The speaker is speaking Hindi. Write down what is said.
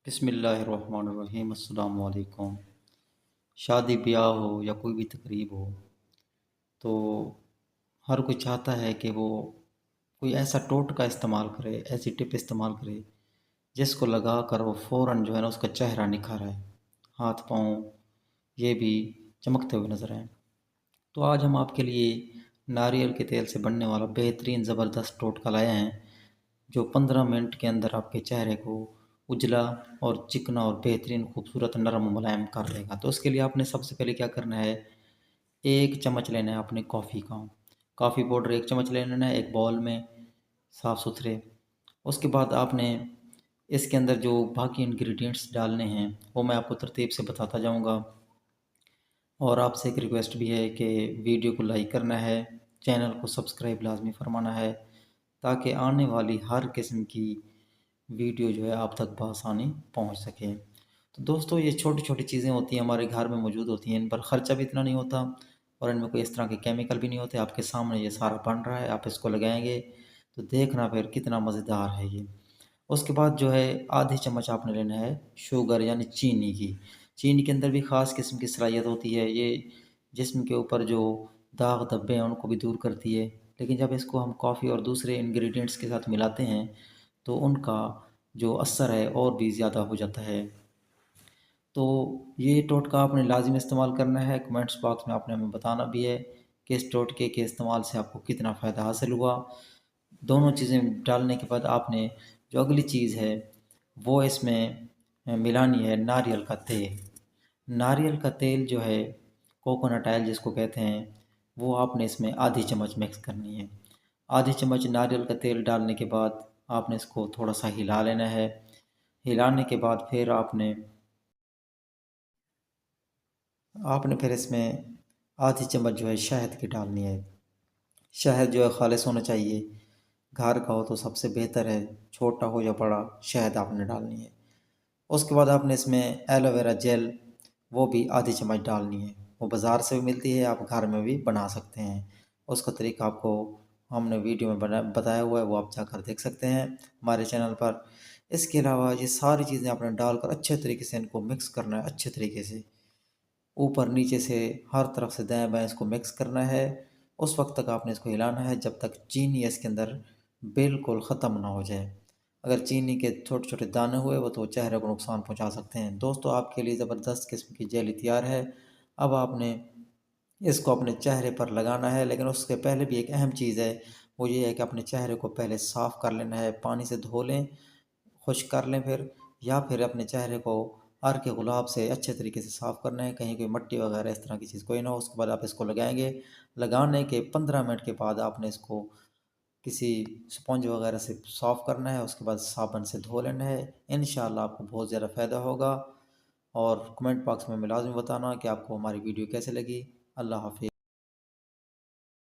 बिस्मिल्लाहिर्रहमानिर्रहीम अस्सलाम वालेकुम। शादी ब्याह हो या कोई भी तकरीब हो तो हर कोई चाहता है कि वो कोई ऐसा टोटका इस्तेमाल करे, ऐसी टिप इस्तेमाल करे जिसको लगा कर वो फ़ौरन जो है ना उसका चेहरा निखर आए, हाथ पाँव ये भी चमकते हुए नज़र आएँ। तो आज हम आपके लिए नारियल के तेल से बनने वाला बेहतरीन ज़बरदस्त टोटका लाए हैं जो 15 मिनट के अंदर आपके चेहरे को उजला और चिकना और बेहतरीन खूबसूरत नरम मुलायम कर देगा। तो उसके लिए आपने सबसे पहले क्या करना है, 1 चम्मच लेना है आपने कॉफ़ी का। कॉफ़ी पाउडर 1 चम्मच ले लेना है एक बाउल में साफ़-सुथरे। उसके बाद आपने इसके अंदर जो बाकी इंग्रीडिएंट्स डालने हैं, वो मैं आपको तरतीब से बताता जाऊँगा। और आपसे एक रिक्वेस्ट भी है कि वीडियो को लाइक करना है, चैनल को सब्सक्राइब लाज़मी फरमाना है, ताकि आने वाली हर किस्म की वीडियो जो है आप तक बआसानी पहुंच सके। तो दोस्तों ये छोटी-छोटी चीज़ें होती हैं हमारे घर में मौजूद होती हैं, इन पर ख़र्चा भी इतना नहीं होता और इनमें कोई इस तरह के केमिकल भी नहीं होते। आपके सामने ये सारा बन रहा है, आप इसको लगाएँगे तो देखना फिर कितना मज़ेदार है ये। उसके बाद जो है आधी चम्मच आपने लेना है शुगर यानी चीनी की। चीनी के अंदर भी ख़ास किस्म की सलाहियत होती है, ये जिस्म के ऊपर जो दाग धब्बे हैं उनको भी दूर करती है। लेकिन जब इसको हम कॉफ़ी और दूसरे इंग्रेडिएंट्स के साथ मिलाते हैं तो उनका जो असर है और भी ज़्यादा हो जाता है। तो ये टोटका आपने लाज़िम इस्तेमाल करना है, कमेंट्स बॉक्स में आपने हमें बताना भी है कि इस टोटके के इस्तेमाल से आपको कितना फ़ायदा हासिल हुआ। दोनों चीज़ें डालने के बाद आपने जो अगली चीज़ है वो इसमें मिलानी है नारियल का तेल। नारियल का तेल जो है कोकोनट ऑयल जिसको कहते हैं, वो आपने इसमें आधी चम्मच मिक्स करनी है। आधी चम्मच नारियल का तेल डालने के बाद आपने इसको थोड़ा-सा हिला लेना है। हिलाने के बाद फिर आपने फिर इसमें आधी चम्मच जो है शहद की डालनी है। शहद जो है ख़ालिस होना चाहिए, घर का हो तो सबसे बेहतर है, छोटा हो या बड़ा शहद आपने डालनी है। उसके बाद आपने इसमें एलोवेरा जेल वो भी आधी चम्मच डालनी है। वो बाज़ार से भी मिलती है, आप घर में भी बना सकते हैं। उसका तरीका आपको हमने वीडियो में बताया हुआ है, वो आप जाकर देख सकते हैं हमारे चैनल पर। इसके अलावा ये सारी चीज़ें आपने डालकर अच्छे तरीके से इनको मिक्स करना है, अच्छे तरीके से ऊपर नीचे से हर तरफ से दाएं बाएं इसको मिक्स करना है। उस वक्त तक आपने इसको हिलाना है जब तक चीनी इसके अंदर बिल्कुल ख़त्म ना हो जाए। अगर चीनी के छोटे छोटे दाने हुए वो तो चेहरे को नुकसान पहुंचा सकते हैं। दोस्तों आपके लिए ज़बरदस्त किस्म की जेली तैयार है। अब आपने इसको अपने चेहरे पर लगाना है, लेकिन उसके पहले भी एक अहम चीज़ है, वो ये है कि अपने चेहरे को पहले साफ़ कर लेना है, पानी से धो लें, खुश्क कर लें फिर, या फिर अपने चेहरे को अर्क गुलाब से अच्छे तरीके से साफ़ करना है, कहीं कोई मिट्टी वगैरह इस तरह की चीज़ कोई ना हो। उसके बाद आप इसको लगाएंगे। लगाने के 15 मिनट के बाद आपने इसको किसी स्पंज वगैरह से साफ़ करना है, उसके बाद साबुन से धो लेना है। इंशाल्लाह आपको बहुत ज़्यादा फ़ायदा होगा। और कमेंट बॉक्स में लाज़मी बताना कि आपको हमारी वीडियो कैसे लगी। अल्लाह हाफ़िज़।